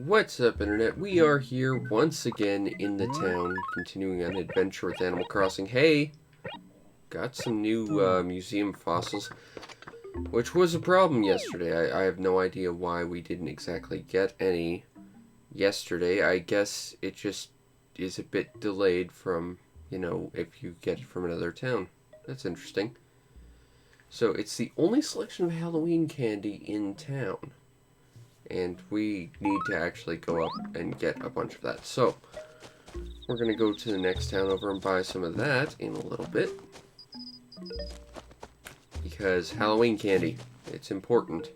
What's up, Internet? We are here once again in the town, continuing an adventure with Animal Crossing. Hey! Got some new museum fossils, which was a problem yesterday. I have no idea why we didn't exactly get any yesterday. I guess it just is a bit delayed from, if you get it from another town. That's interesting. So, it's the only selection of Halloween candy in town. And we need to actually go up and get a bunch of that. So, we're going to go to the next town over and buy some of that in a little bit. Because Halloween candy, it's important.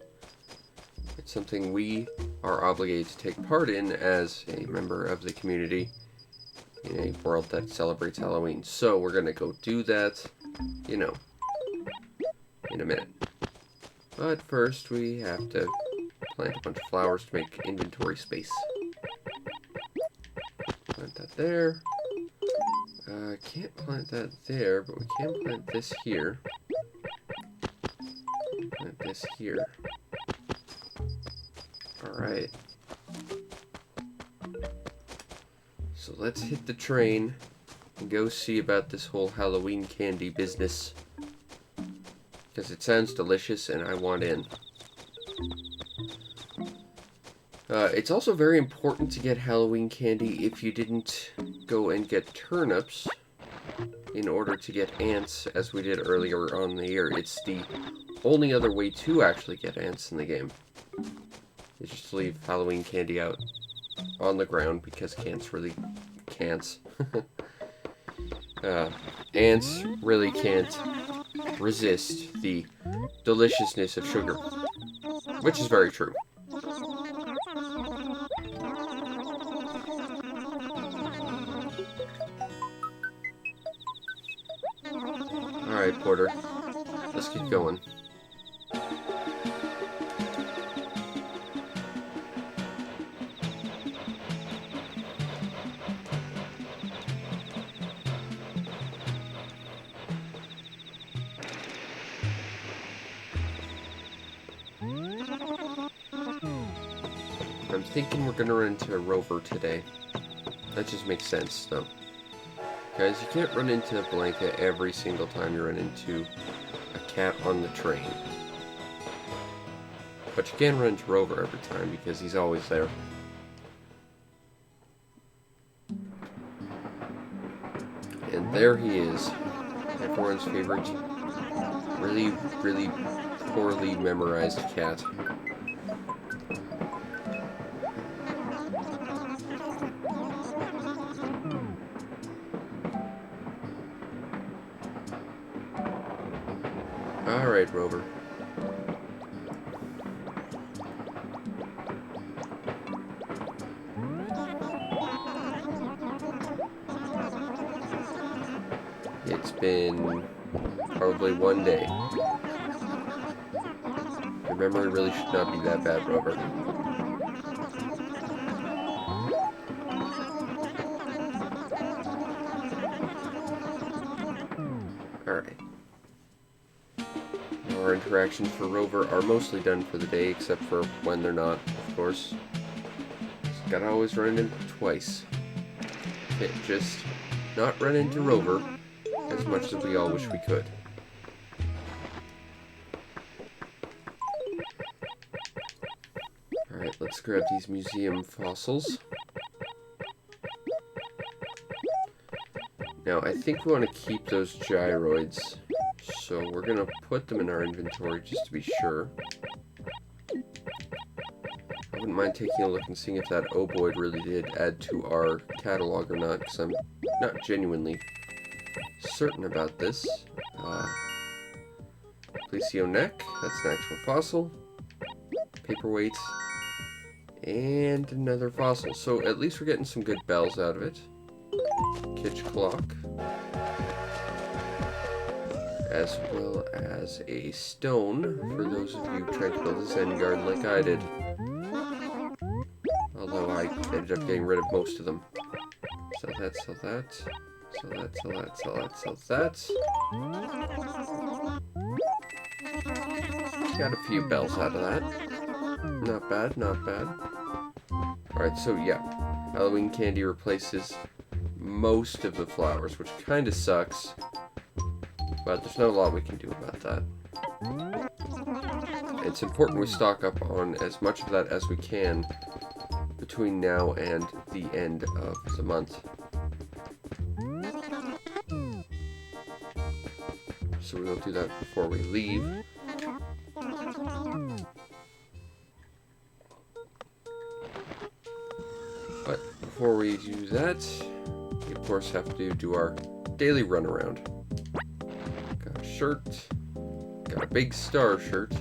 It's something we are obligated to take part in as a member of the community in a world that celebrates Halloween. So, we're going to go do that, in a minute. But first, we have to plant a bunch of flowers to make inventory space. Plant that there. Can't plant that there, but we can plant this here. Plant this here. Alright. So let's hit the train and go see about this whole Halloween candy business. Because it sounds delicious and I want in. It's also very important to get Halloween candy if you didn't go and get turnips in order to get ants, as we did earlier on in the year. It's the only other way to actually get ants in the game. Is just to leave Halloween candy out on the ground, because ants really can't. Ants really can't resist the deliciousness of sugar, which is very true. Alright, Porter. Let's keep going. I'm thinking we're gonna run into a rover today. That just makes sense, though. Guys, you can't run into Blanca every single time you run into a cat on the train. But you can run into Rover every time, because he's always there. And there he is. Everyone's favorite, really, really poorly memorized cat. Alright, Rover. It's been probably one day. Your memory really should not be that bad, Rover. Alright. Our interactions for Rover are mostly done for the day, except for when they're not, of course. Just gotta always run into twice. Can't just not run into Rover as much as we all wish we could. Alright, let's grab these museum fossils. Now, I think we want to keep those gyroids. So we're going to put them in our inventory just to be sure. I wouldn't mind taking a look and seeing if that oboid really did add to our catalog or not, because I'm not genuinely certain about this. Plecio neck, that's an actual fossil. Paperweight. And another fossil. So at least we're getting some good bells out of it. Kitch clock. As well as a stone, for those of you trying to build a Zen garden like I did. Although I ended up getting rid of most of them. Sell that, sell that. Sell that, sell that, sell that, sell that. Got a few bells out of that. Not bad, not bad. Alright, so yeah. Halloween candy replaces most of the flowers, which kind of sucks. But there's not a lot we can do about that. It's important we stock up on as much of that as we can between now and the end of the month. So we will do that before we leave. But before we do that, we of course have to do our daily run around. Got a shirt, got a big star shirt,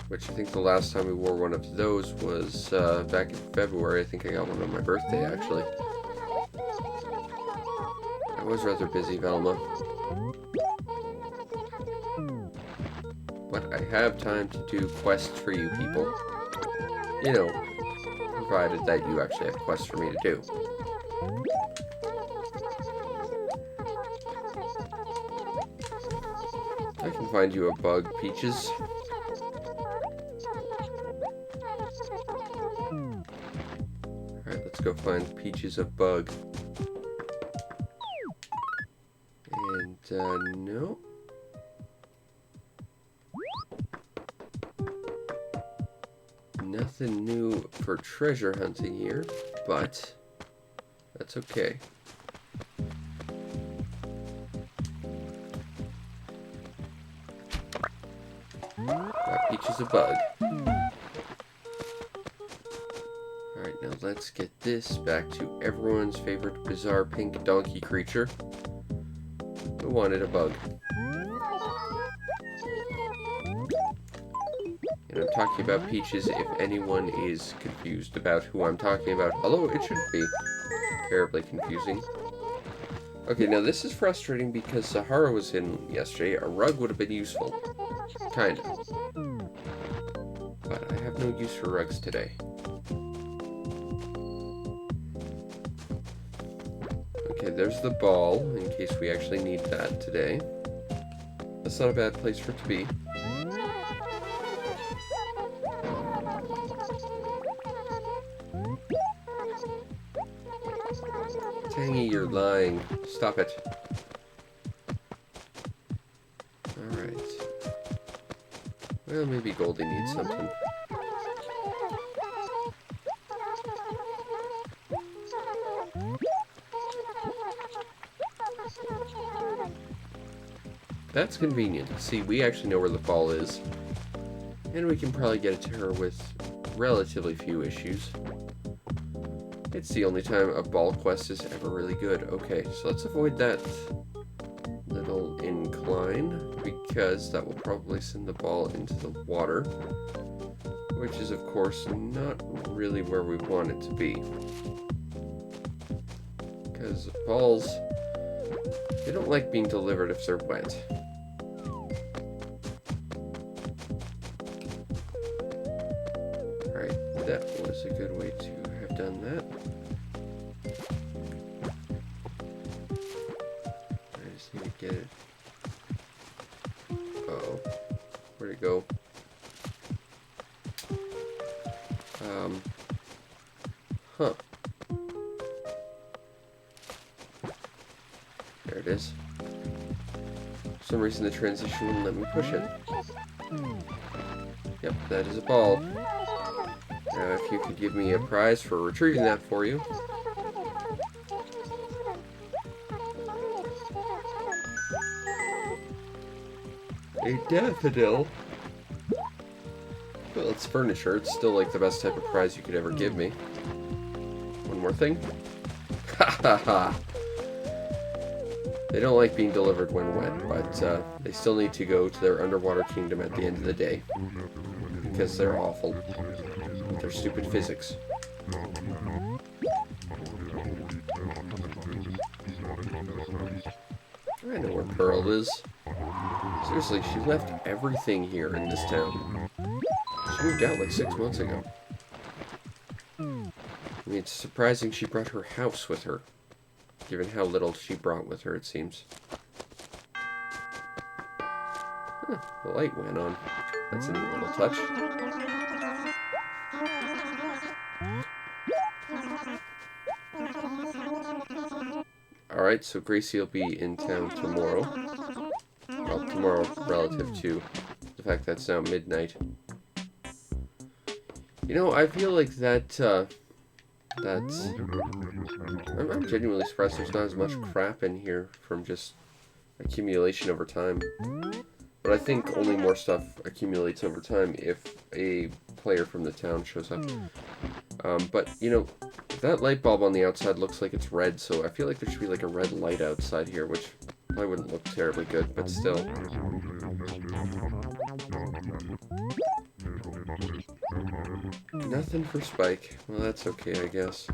which I think the last time we wore one of those was back in February. I think I got one on my birthday, actually. I was rather busy, Velma. But I have time to do quests for you people. You know, provided that you actually have quests for me to do. I can find you a bug, Peaches. Alright, let's go find Peaches a bug. And, no. Nothing new for treasure hunting here, but that's okay. Got Peaches a bug. Alright, now let's get this back to everyone's favorite bizarre pink donkey creature who wanted a bug. And I'm talking about Peaches if anyone is confused about who I'm talking about, although it shouldn't be terribly confusing. Okay, now this is frustrating because Sahara was in yesterday. A rug would have been useful. Kinda. But I have no use for rugs today. Okay, there's the ball, in case we actually need that today. That's not a bad place for it to be. Tangy, you're lying. Stop it. Alright. Well, maybe Goldie needs something. That's convenient. See, we actually know where the ball is. And we can probably get it to her with relatively few issues. It's the only time a ball quest is ever really good. Okay, so let's avoid that little incline, because that will probably send the ball into the water, which is, of course, not really where we want it to be. Because balls, they don't like being delivered if they're wet. Alright, that was a good way to have done that. I just need to get it. Uh-oh. Where'd it go? Huh. There it is. For some reason the transition wouldn't let me push it. Yep, that is a ball. Now if you could give me a prize for retrieving that for you. A daffodil? Well, it's furniture. It's still like the best type of prize you could ever give me. One more thing. Ha ha ha! They don't like being delivered when wet, but they still need to go to their underwater kingdom at the end of the day. Because they're awful. With their stupid physics. I know where Pearl is. Seriously, she left everything here in this town. She moved out like 6 months ago. I mean, it's surprising she brought her house with her. Given how little she brought with her, it seems. Huh, the light went on. That's a neat little touch. Alright, so Gracie will be in town tomorrow. Well, tomorrow relative to the fact that it's now midnight. You know, I feel like that's... I'm genuinely surprised there's not as much crap in here from just accumulation over time. But I think only more stuff accumulates over time if a player from the town shows up. But, you know, that light bulb on the outside looks like it's red, so I feel like there should be like a red light outside here, which probably wouldn't look terribly good, but still. Nothing for Spike. Well, that's okay, I guess.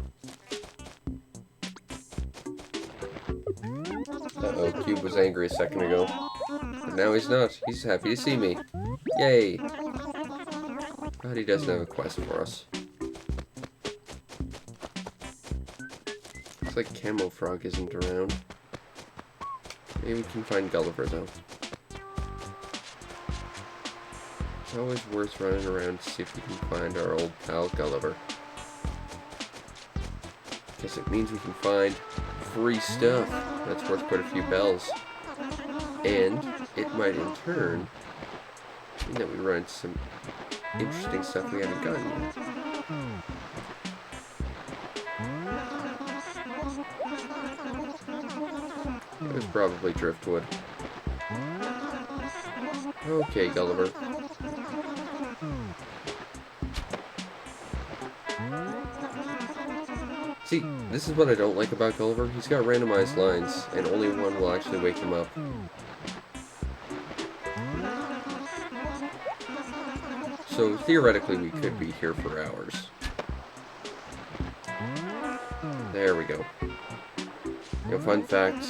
Uh-oh, Cube was angry a second ago. But now he's not. He's happy to see me. Yay! But he doesn't have a quest for us. Looks like Camo Frog isn't around. Maybe we can find Gulliver, though. It's always worth running around to see if we can find our old pal Gulliver. Guess it means we can find free stuff that's worth quite a few bells. And it might in turn mean that we run into some interesting stuff we haven't gotten yet. It was probably driftwood. Okay, Gulliver. See, this is what I don't like about Gulliver. He's got randomized lines, and only one will actually wake him up. So, theoretically, we could be here for hours. There we go. You know, fun fact,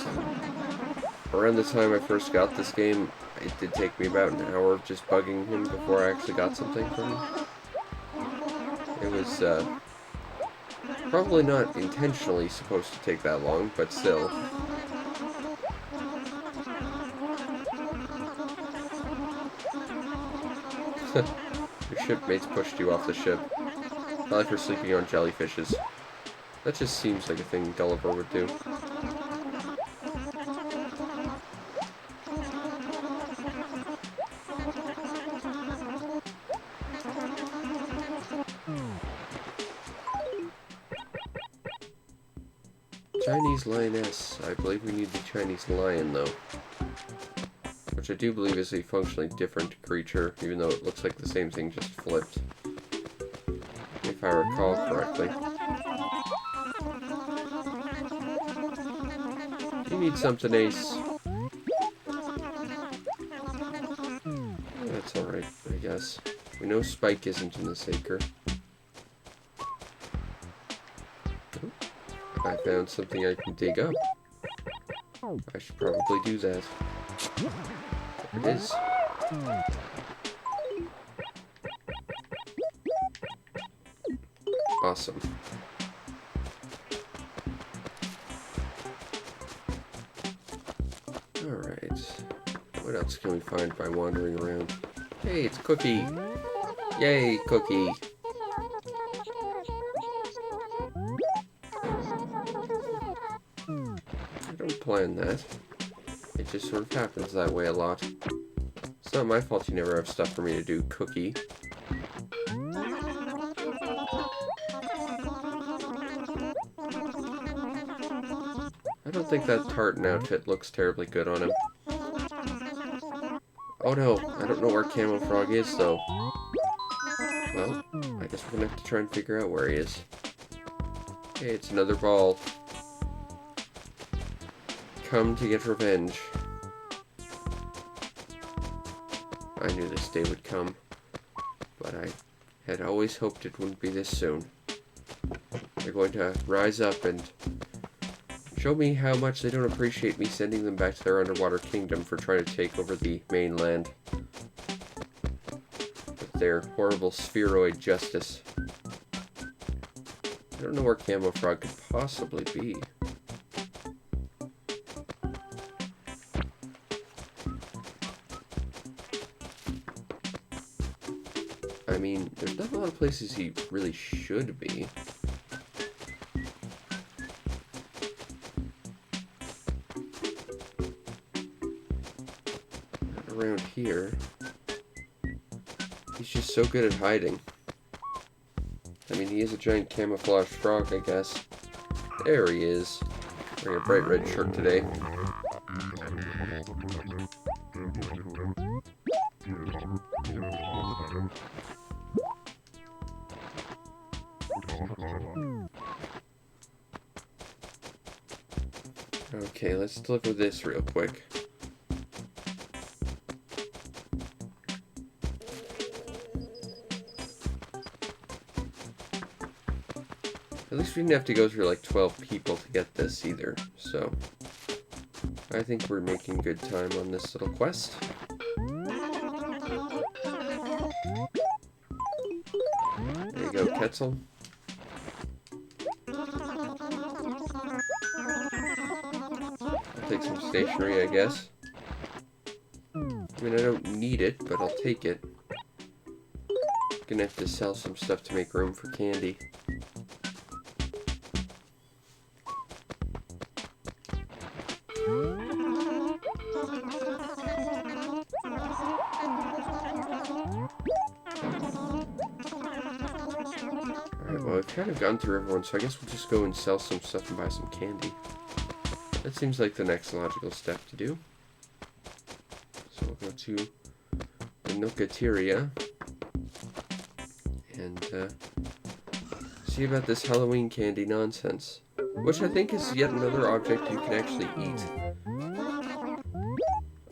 around the time I first got this game, it did take me about an hour of just bugging him before I actually got something from him. It was, probably not intentionally supposed to take that long, but still. Your shipmates pushed you off the ship. Probably for sleeping on jellyfishes. That just seems like a thing Gulliver would do. Chinese lioness. I believe we need the Chinese lion, though. Which I do believe is a functionally different creature, even though it looks like the same thing, just flipped. If I recall correctly. You need something, Ace. That's alright, I guess. We know Spike isn't in this acre. I found something I can dig up. I should probably do that. There it is. Awesome. Alright. What else can we find by wandering around? Hey, it's Cookie! Yay, Cookie! I don't plan that. It just sort of happens that way a lot. It's not my fault you never have stuff for me to do, Cookie. I don't think that tartan outfit looks terribly good on him. Oh no, I don't know where Camo Frog is, though. Well, I guess we're gonna have to try and figure out where he is. Okay, it's another ball. Come to get revenge. I knew this day would come, but I had always hoped it wouldn't be this soon. They're going to rise up and show me how much they don't appreciate me sending them back to their underwater kingdom for trying to take over the mainland with their horrible spheroid justice. I don't know where Camo Frog could possibly be. I mean, there's not a lot of places he really should be. Not around here. He's just so good at hiding. I mean, he is a giant camouflage frog, I guess. There he is. Wearing a bright red shirt today. Okay, let's deliver this real quick. At least we didn't have to go through like 12 people to get this either, so I think we're making good time on this little quest. There you go, Quetzal. I'll take some stationery, I guess. I mean, I don't need it, but I'll take it. Gonna have to sell some stuff to make room for candy. Well, I've kind of gone through everyone, so I guess we'll just go and sell some stuff and buy some candy. That seems like the next logical step to do. So we'll go to the Nocateria and see about this Halloween candy nonsense, which I think is yet another object you can actually eat.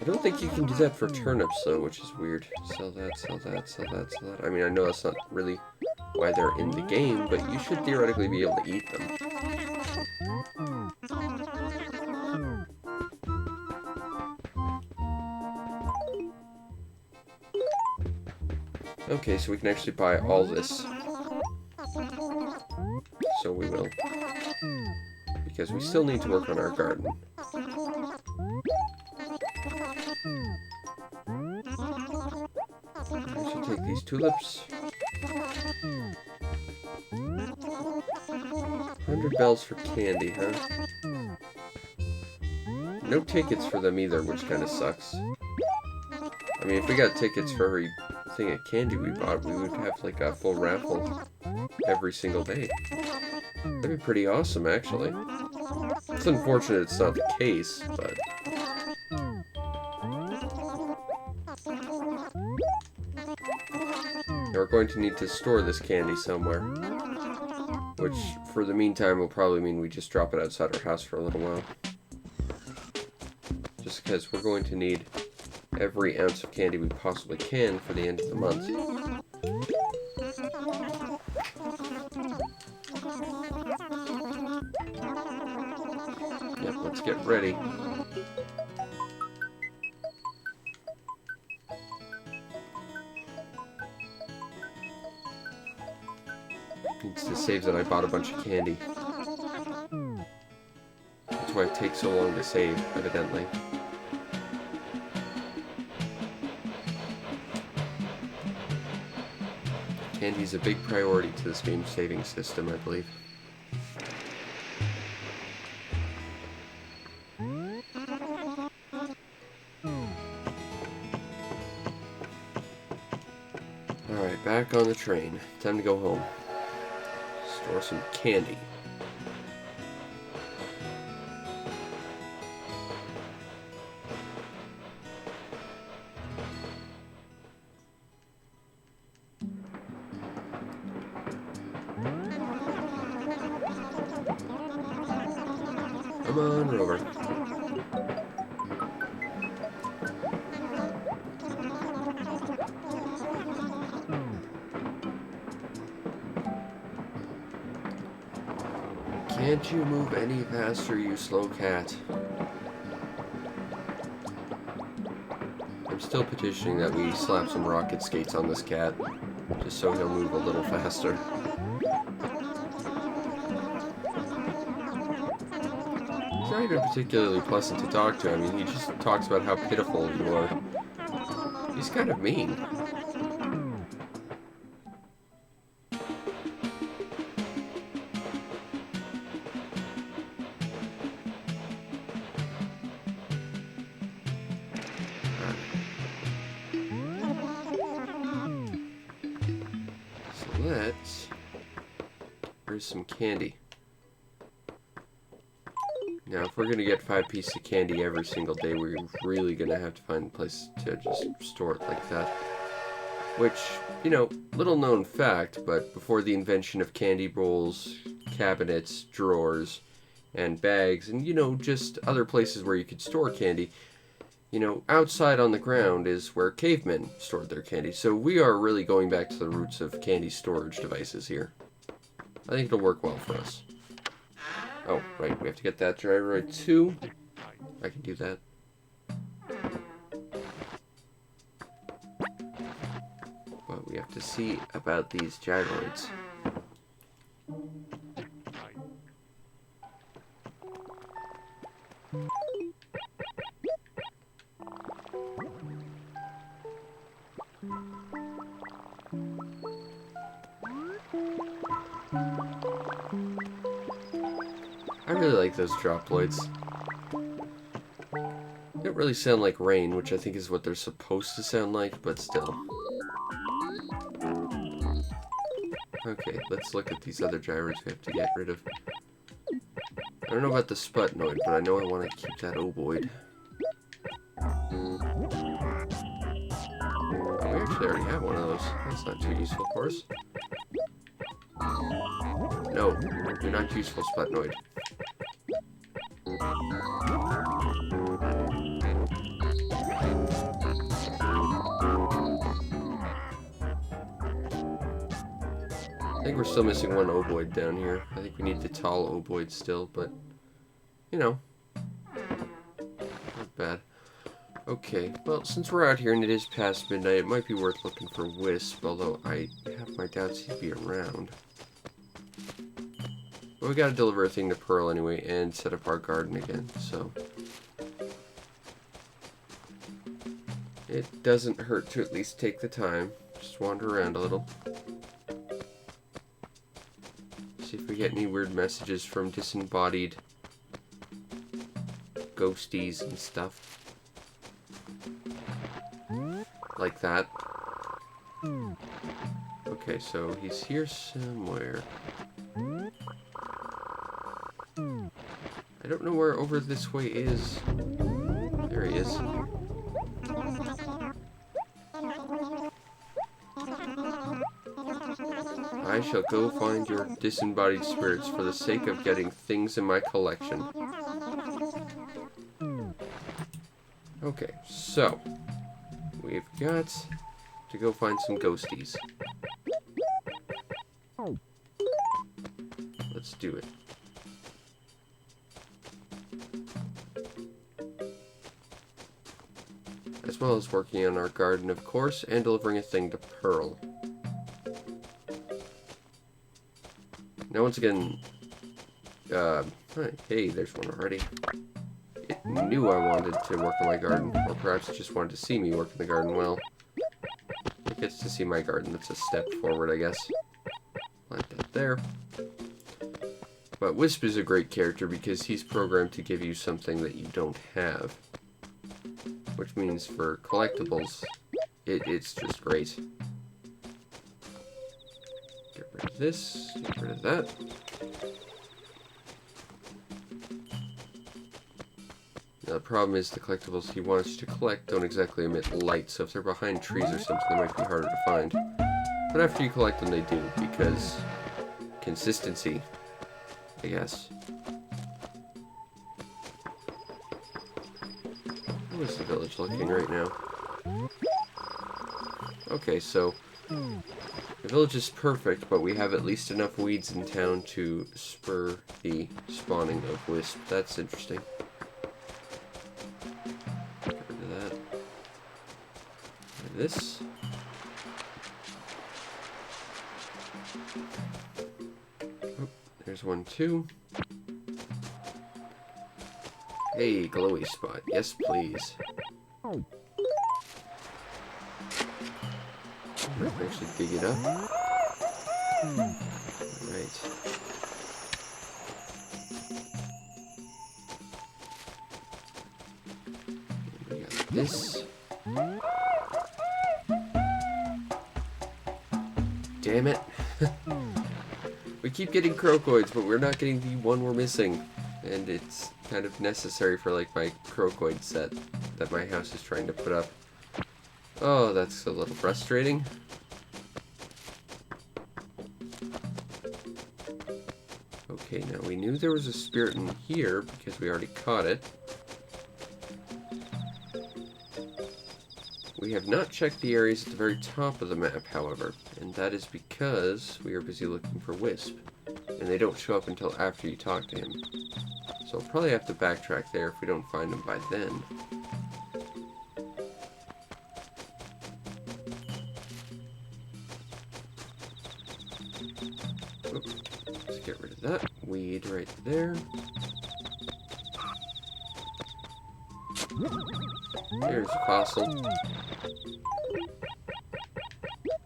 I don't think you can do that for turnips, though, which is weird. Sell that, sell that, sell that, sell that. I mean, I know that's not really why they're in the game, but you should theoretically be able to eat them. Okay, so we can actually buy all this. So we will. Because we still need to work on our garden. I should take these tulips. 100 bells for candy, huh? No tickets for them either, which kind of sucks. I mean, if we got tickets for every thing of candy we bought, we would have like a full raffle every single day. That'd be pretty awesome, actually. It's unfortunate it's not the case, but... we're going to need to store this candy somewhere. Which, for the meantime, will probably mean we just drop it outside our house for a little while. Just because we're going to need every ounce of candy we possibly can for the end of the month. Yep, let's get ready. Needs to save that I bought a bunch of candy. That's why it takes so long to save, evidently. Candy's a big priority to this game's saving system, I believe. Alright, back on the train. Time to go home. Store some candy. Come on, Rover. Can't you move any faster, you slow cat? I'm still petitioning that we slap some rocket skates on this cat, just so he'll move a little faster. He's not even particularly pleasant to talk to. I mean, he just talks about how pitiful you are. He's kind of mean. is some candy. Now, if we're going to get 5 pieces of candy every single day, we're really going to have to find a place to just store it like that. Which, you know, little known fact, but before the invention of candy bowls, cabinets, drawers, and bags, and, you know, just other places where you could store candy, you know, outside on the ground is where cavemen stored their candy. So we are really going back to the roots of candy storage devices here. I think it'll work well for us. Oh, right, we have to get that gyroid too. I can do that. But we have to see about these gyroids. I really like those droploids. They don't really sound like rain, which I think is what they're supposed to sound like, but still. Okay, let's look at these other gyroids we have to get rid of. I don't know about the Sputnoid, but I know I want to keep that ovoid. Oh, we actually already have one of those. That's not too useful for us. No, you're not useful, Sputnoid. I think we're still missing one ovoid down here. I think we need the tall ovoid still, but, you know, not bad. Okay, well, since we're out here and it is past midnight, it might be worth looking for Wisp, although I have my doubts he'd be around. But we gotta deliver a thing to Pearl anyway and set up our garden again, so it doesn't hurt to at least take the time. Just wander around a little. See if we get any weird messages from disembodied ghosties and stuff. Like that. Okay, so he's here somewhere. I don't know where over this way is. There he is. I shall go find your disembodied spirits for the sake of getting things in my collection. Okay, so we've got to go find some ghosties. Let's do it. As well as working on our garden, of course, and delivering a thing to Pearl. Now, once again, hey, there's one already. It knew I wanted to work on my garden, or perhaps it just wanted to see me work in the garden. Well, it gets to see my garden. That's a step forward, I guess. Plant that there. But Wisp is a great character because he's programmed to give you something that you don't have. Which means for collectibles, it's just great. Get rid of this, get rid of that. Now the problem is the collectibles he wants you to collect don't exactly emit light, so if they're behind trees or something, they might be harder to find. But after you collect them, they do, because consistency, I guess. How is the village looking right now? Okay, so the village is perfect, but we have at least enough weeds in town to spur the spawning of Wisp. That's interesting. Get rid of that. And this. Oh, there's one too. Hey, glowy spot. Yes, please. I can actually dig it up. Right. We got this. Damn it. We keep getting crocoids, but we're not getting the one we're missing. And it's kind of necessary for, like, my crocoid set that my house is trying to put up. Oh, that's a little frustrating. Okay, now we knew there was a spirit in here because we already caught it. We have not checked the areas at the very top of the map, however, and that is because we are busy looking for Wisp, and they don't show up until after you talk to him. So we'll probably have to backtrack there if we don't find him by then. Oops. Let's get rid of that weed right there. There's a fossil.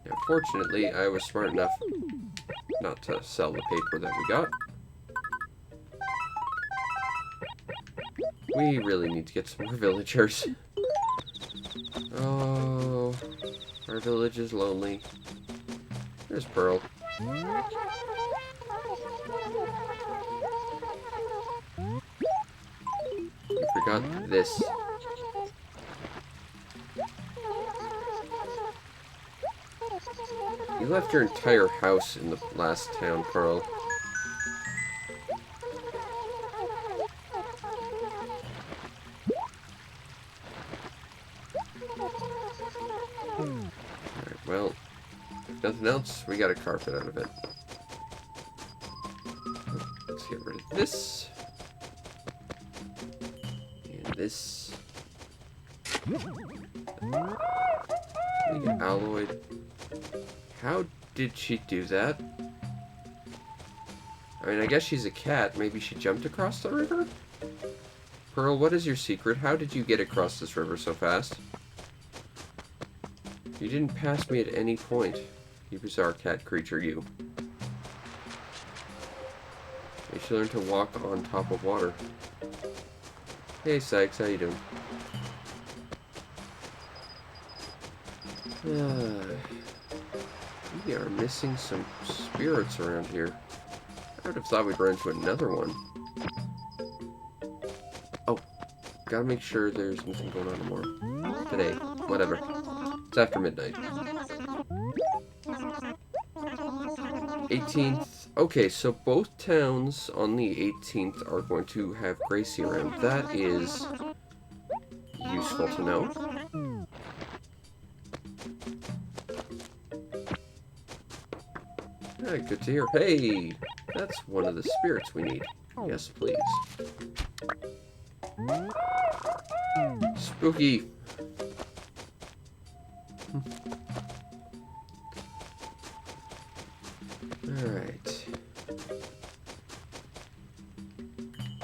Now, fortunately, I was smart enough not to sell the paper that we got. We really need to get some more villagers. Oh, our village is lonely. There's Pearl. You forgot this. You left your entire house in the last town, Pearl. Alright, well, if nothing else, we got a carpet out of it. Let's get rid of this. And this. Alloyed. How did she do that? I mean, I guess she's a cat. Maybe she jumped across the river? Pearl, what is your secret? How did you get across this river so fast? You didn't pass me at any point. You bizarre cat creature, you. You should learn to walk on top of water. Hey, Sykes, how you doing? We are missing some spirits around here. I would have thought we'd run into another one. Oh, gotta make sure there's nothing going on tomorrow. Today, whatever. It's after midnight. 18th. Okay, so both towns on the 18th are going to have Gracie around. That is useful to know. Alright, good to hear. Hey! That's one of the spirits we need. Yes, please. Spooky! Alright.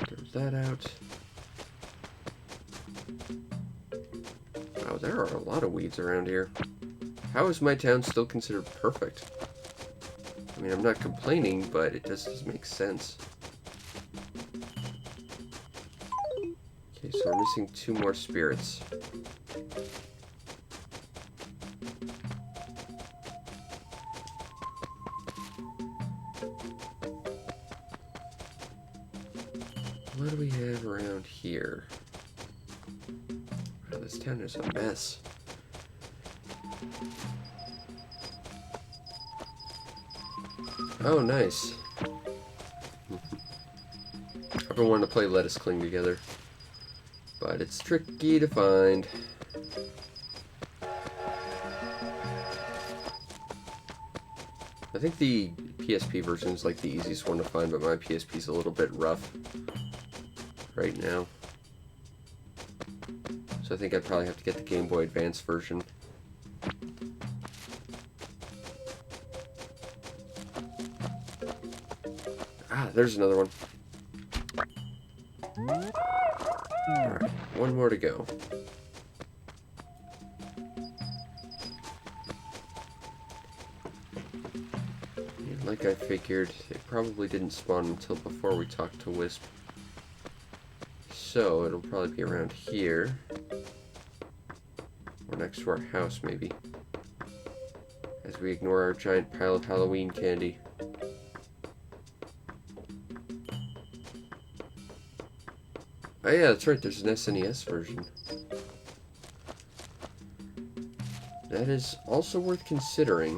There's that out. Wow, there are a lot of weeds around here. How is my town still considered perfect? I mean, I'm not complaining, but it just doesn't make sense. Okay, so we're missing 2 more spirits. What do we have around here? Wow, this town is a mess. Oh, nice. I've been wanting to play Let Us Cling Together, but it's tricky to find. I think the PSP version is like the easiest one to find, but my PSP is a little bit rough right now. So I think I'd probably have to get the Game Boy Advance version. Ah, there's another one. Alright, one more to go. And like I figured, it probably didn't spawn until before we talked to Wisp. So, it'll probably be around here. Or next to our house, maybe. As we ignore our giant pile of Halloween candy. Oh yeah, that's right, there's an SNES version. That is also worth considering.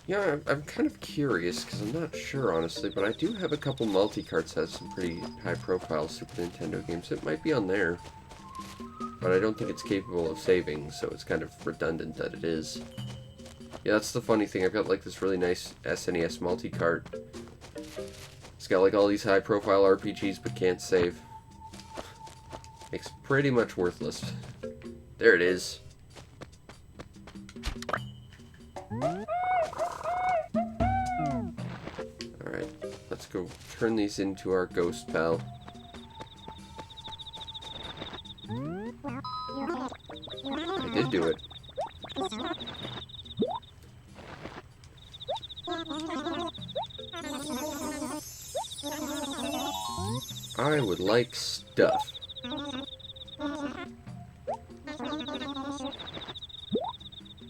Yeah, I'm kind of curious, because I'm not sure, honestly, but I do have a couple multi-carts that have some pretty high-profile Super Nintendo games. It might be on there, but I don't think it's capable of saving, so it's kind of redundant that it is. Yeah, that's the funny thing. I've got, like, this really nice SNES multi-cart. It's got, like, all these high-profile RPGs, but can't save. Makes pretty much worthless. There it is. Alright, let's go turn these into our ghost pal. I did do it. I would like stuff.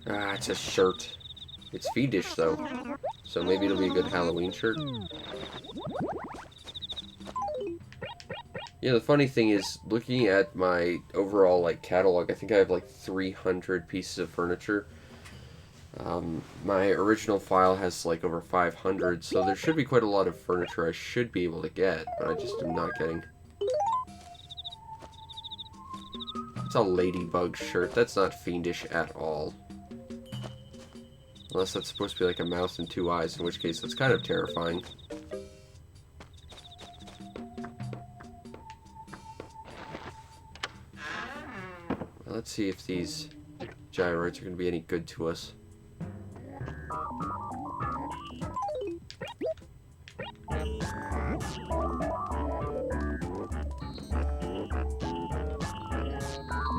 Ah, it's a shirt. It's fiendish, though. So maybe it'll be a good Halloween shirt. Yeah, the funny thing is, looking at my overall, like, catalog, I think I have, like, 300 pieces of furniture. My original file has, like, over 500, so there should be quite a lot of furniture I should be able to get, but I just am not getting. It's a ladybug shirt. That's not fiendish at all. Unless that's supposed to be like a mouth and two eyes, in which case that's kind of terrifying. Well, let's see if these gyroids are going to be any good to us.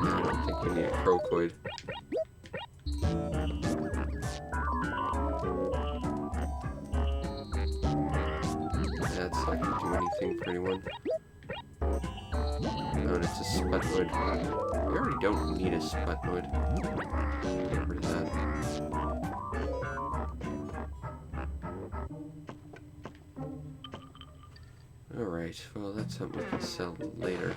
I don't think we need a crocoid. That's not going to do anything for anyone. No, and it's a sputnoid. We already don't need a sputnoid. Get rid of that. Alright, well that's something we can sell later.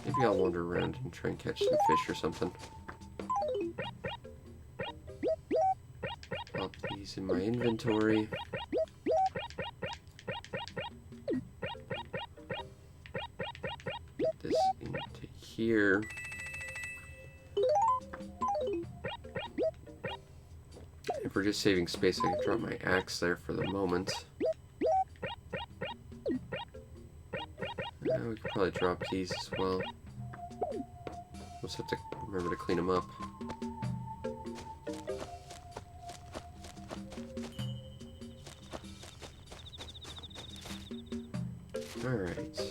Maybe I'll wander around and try and catch some fish or something. Pop these in my inventory. Get this into here. If we're just saving space, I can drop my axe there for the moment. We could probably drop these as well. We'll just have to remember to clean them up. Alright.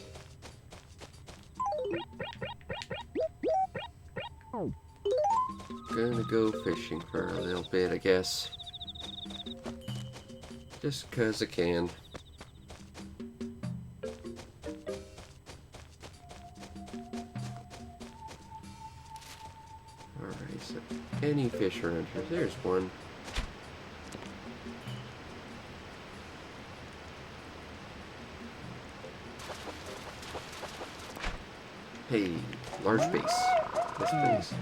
Gonna go fishing for a little bit, I guess. Just 'cause I can. Alright, so any fish around here? There's one. Hey, large base. Yes, please.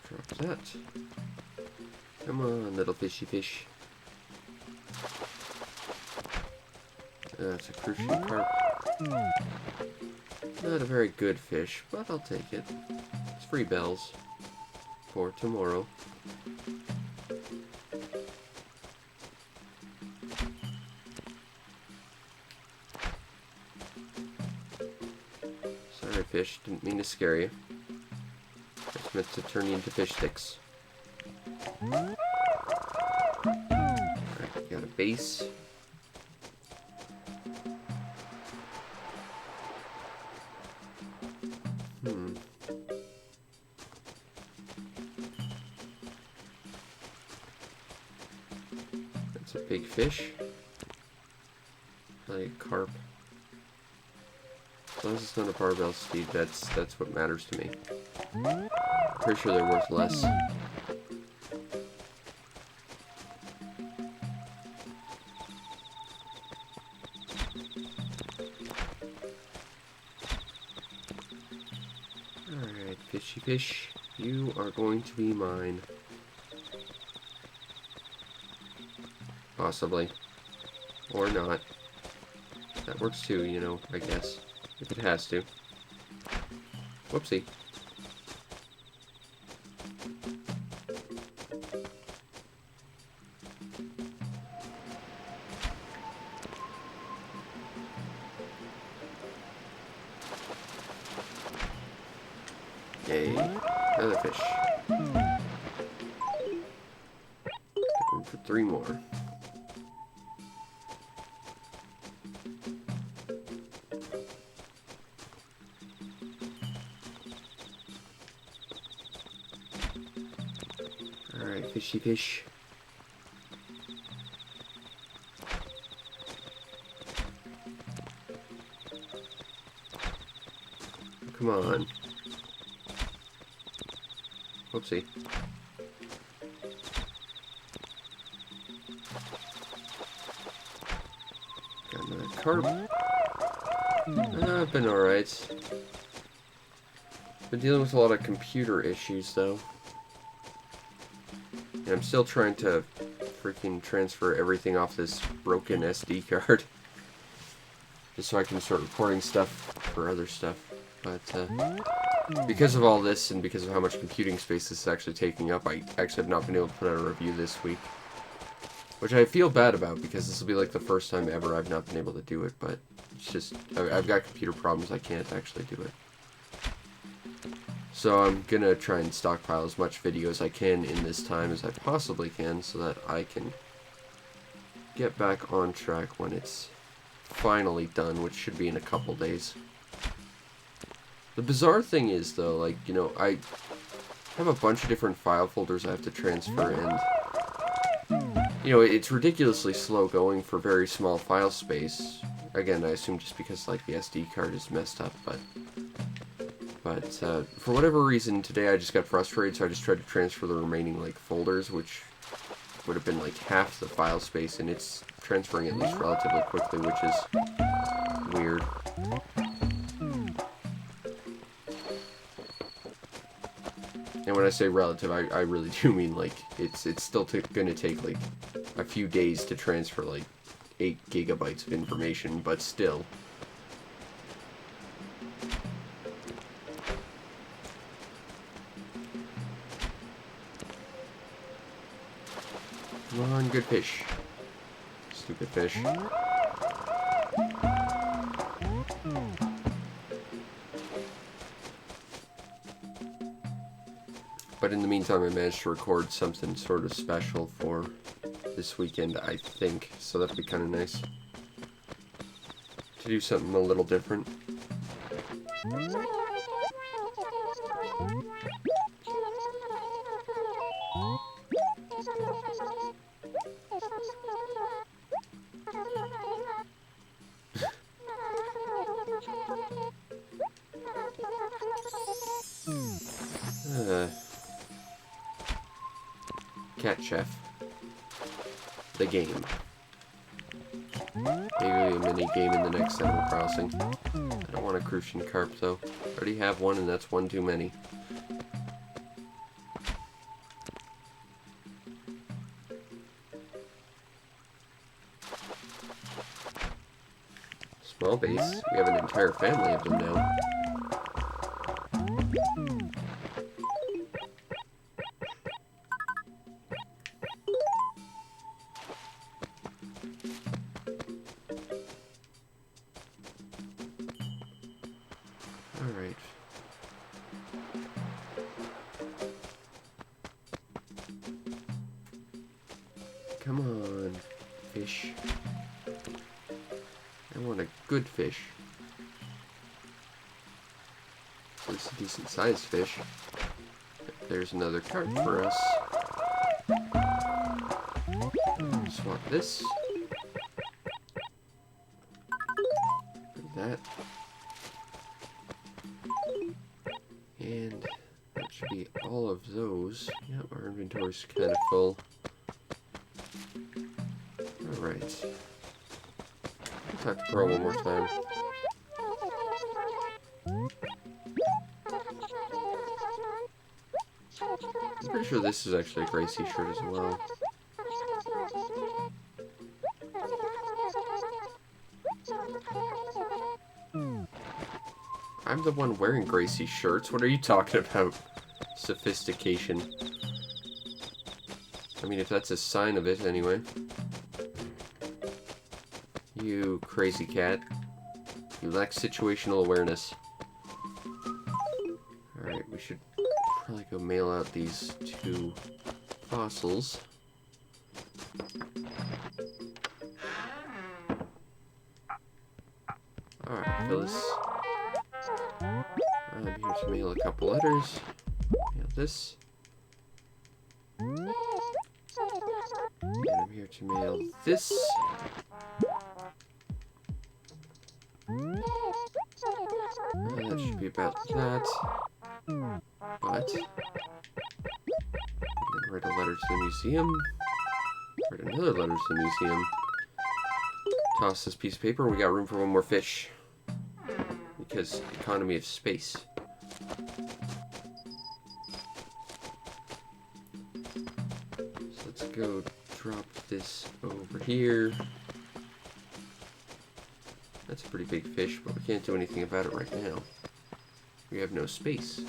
Drop that. Come on, little fishy fish. That's a crucian carp. Not a very good fish, but I'll take it. It's free bells for tomorrow. Sorry, fish. Didn't mean to scare you. It's meant to turn you into fish sticks. Alright, got a base. That's a big fish. Like a carp. As long as it's not a barbell steed, that's what matters to me. Pretty sure they're worth less. Alright, fishy fish, you are going to be mine. Possibly. Or not. That works too, you know, I guess. If it has to. Whoopsie. Yay. Another fish. Got room for 3 more. Alright, fishy fish. Come on. Whoopsie. Got another carp. Been alright. Been dealing with a lot of computer issues though. And I'm still trying to freaking transfer everything off this broken SD card. Just so I can start recording stuff for other stuff. But because of all this and because of how much computing space this is actually taking up, I actually have not been able to put out a review this week. Which I feel bad about because this will be like the first time ever I've not been able to do it, but it's just, I've got computer problems, I can't actually do it. So I'm gonna try and stockpile as much video as I can in this time as I possibly can so that I can get back on track when it's finally done, which should be in a couple days. The bizarre thing is, though, like, you know, I have a bunch of different file folders I have to transfer, and, you know, it's ridiculously slow going for very small file space. Again, I assume just because, like, the SD card is messed up, but for whatever reason, today I just got frustrated, so I just tried to transfer the remaining, like, folders, which would have been, like, half the file space, and it's transferring at least relatively quickly, which is weird. And when I say relative, I really do mean, like, it's still gonna take, like, a few days to transfer, like, 8 gigabytes of information, but still. Come on, good fish. Stupid fish. But in the meantime, I managed to record something sort of special for this weekend, I think. So that'd be kind of nice. To do something a little different. Cat Chef. The game. Maybe a mini game in the next Animal Crossing. I don't want a Crucian Carp though. I already have one and that's one too many. Small base. We have an entire family of them now. Alright. Come on, fish. I want a good fish. At least a decent sized fish. There's another carp for us. Swap this. that. And that should be all of those. Yep, our inventory's kind of full. Alright. I'll talk to Pearl one more time. I'm pretty sure this is actually a Gracie shirt as well. I'm the one wearing Gracie shirts. What are you talking about? Sophistication. I mean, if that's a sign of it, anyway. You crazy cat. You lack situational awareness. Alright, we should probably go mail out these 2 fossils. Alright, Phyllis. I'm here to mail a couple letters. Mail this. And I'm here to mail this. That should be about that. But I'm gonna write a letter to the museum. Write another letter to the museum. Toss this piece of paper. We got room for one more fish. Because economy of space. So let's go drop this over here. That's a pretty big fish, but we can't do anything about it right now. We have no space.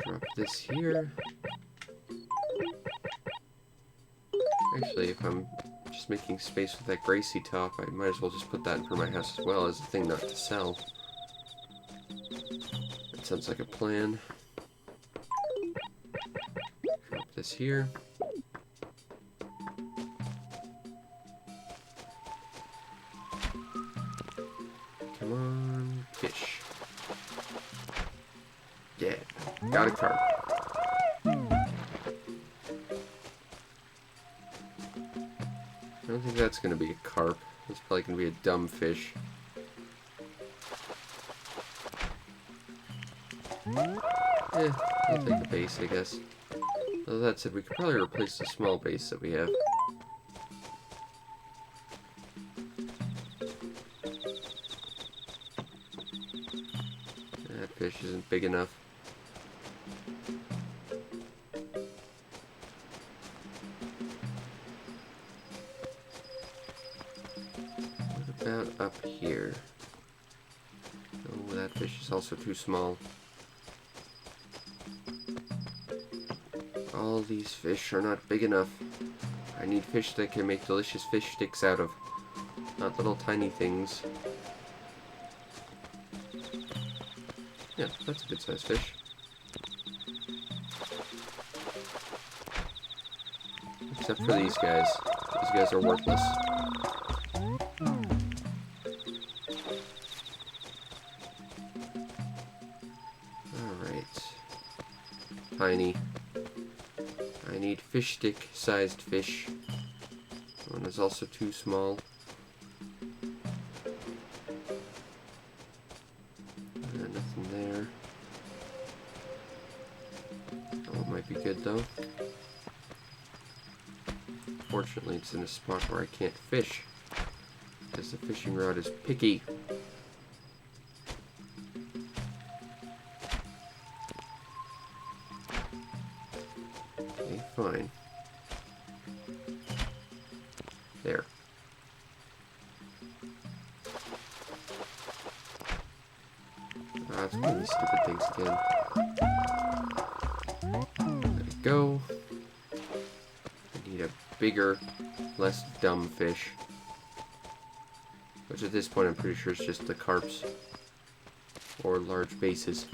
Drop this here. Actually, if I'm just making space with that Gracie top, I might as well just put that in front of my house as well as a thing not to sell. That sounds like a plan. Drop this here. Come on, fish. Yeah, got a carp. I don't think that's going to be a carp. That's probably going to be a dumb fish. I'll take a base, I guess. Although that said, we could probably replace the small base that we have. That fish isn't big enough. About up here. Oh, that fish is also too small. All these fish are not big enough. I need fish that can make delicious fish sticks out of, not little tiny things. Yeah, that's a good sized fish. Except for these guys. These guys are worthless. Tiny. I need fish stick sized fish. One is also too small. Nothing there. Oh, it might be good though. Fortunately, it's in a spot where I can't fish because the fishing rod is picky. Fine. There. That's one of these stupid things again. Let it go. I need a bigger, less dumb fish. Which at this point I'm pretty sure is just the carps. Or large bases.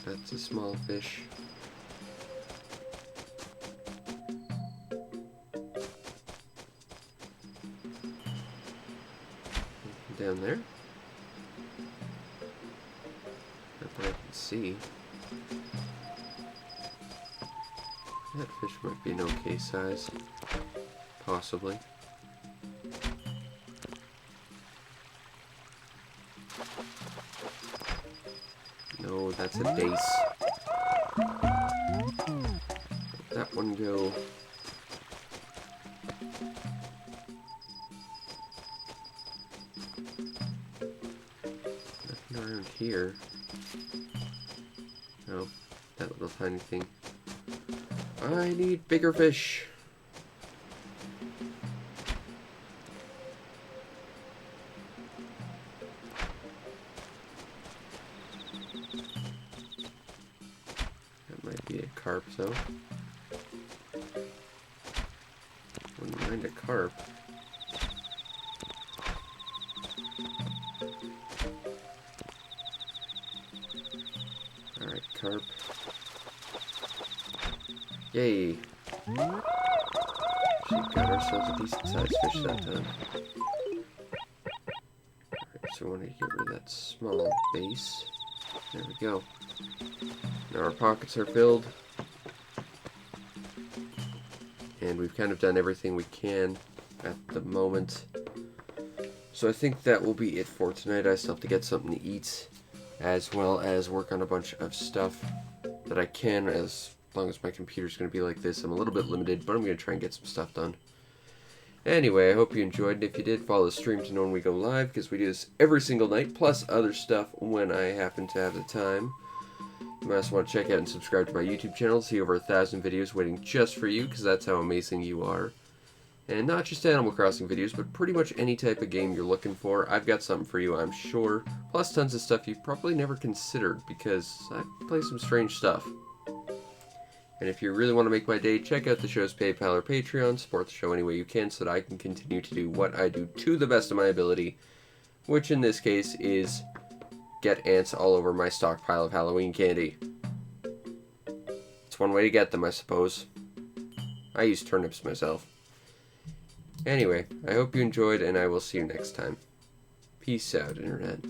That's a small fish. Down there. Not that I can see. That fish might be an okay size. Possibly. No, that's a dace. Let that one go. Nothing around here. No, that little tiny thing. I need bigger fish. That might be a carp, though. Wouldn't mind a carp. Alright, carp. Yay! Actually got ourselves a decent sized fish that time. Alright, so we want to get rid of that small base. There we go. Now our pockets are filled. And we've kind of done everything we can at the moment. So I think that will be it for tonight. I still have to get something to eat, as well as work on a bunch of stuff that I can, as long as my computer's going to be like this. I'm a little bit limited, but I'm going to try and get some stuff done. Anyway, I hope you enjoyed, and if you did, follow the stream to know when we go live, because we do this every single night, plus other stuff when I happen to have the time. You might also want to check out and subscribe to my YouTube channel to see over 1,000 videos waiting just for you, because that's how amazing you are. And not just Animal Crossing videos, but pretty much any type of game you're looking for. I've got something for you, I'm sure. Plus tons of stuff you've probably never considered, because I play some strange stuff. And if you really want to make my day, check out the show's PayPal or Patreon. Support the show any way you can so that I can continue to do what I do to the best of my ability. Which in this case is get ants all over my stockpile of Halloween candy. It's one way to get them, I suppose. I use turnips myself. Anyway, I hope you enjoyed, and I will see you next time. Peace out, Internet.